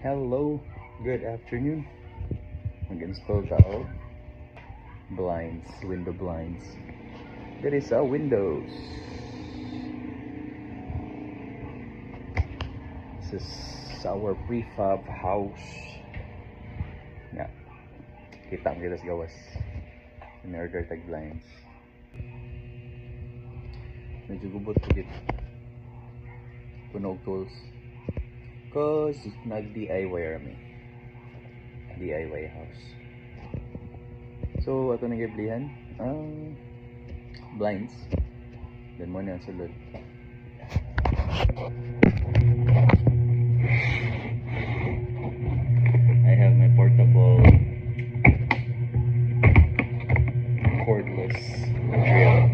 Hello, good afternoon. Mag-install ka og blinds, window blinds. There is our windows. This is our prefab house. Nga, kita mo kita sa gawas. In-order tag blinds. Medyo gubot po dito. Puno og tools. Cause nag-DIY rami. DIY house. So, ato nag-iblihan. Blinds. Then mo na ang sulod. I have my portable cordless drill.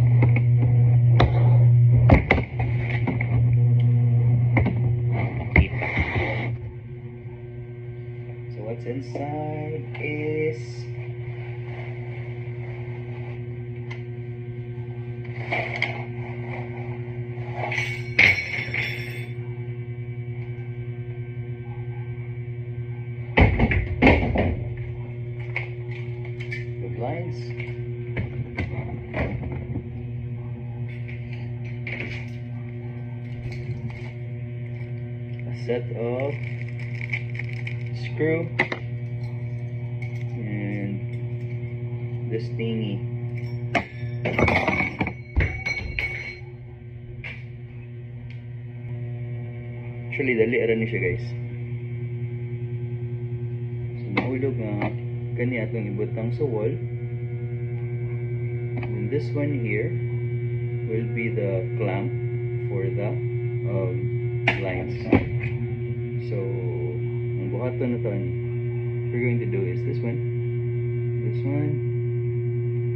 So what's inside is the blinds, a set of screw, and this thingy. Actually, dali ara ni siya, guys. So, mahulog nga kani atong ibutang sa wall. And this one here will be the clamp for the lines. So, ang buhaton na to, we're going to do is this one,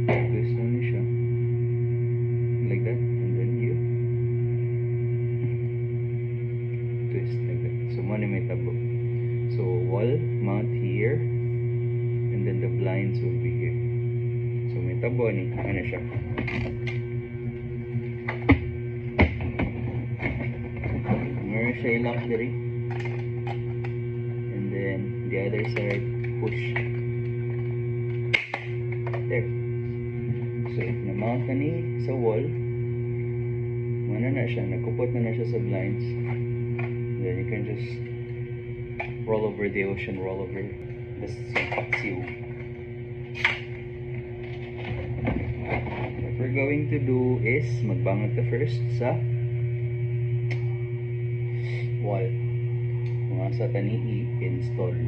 twist na siya, like that, and then you twist like that. So, muna may tabo. So, wall mount here, and then the blinds will be here. So, may tabo ni, ano siya. Meron siya ilak diri. And then, the other side, push. There. So, na-mount na ni sa wall. Mana na siya, nakupot na siya sa blinds. And then you can just roll over the ocean, roll over the paksiw. What we're going to do is magbangot ka first sa wall. Mga sa tani i-install.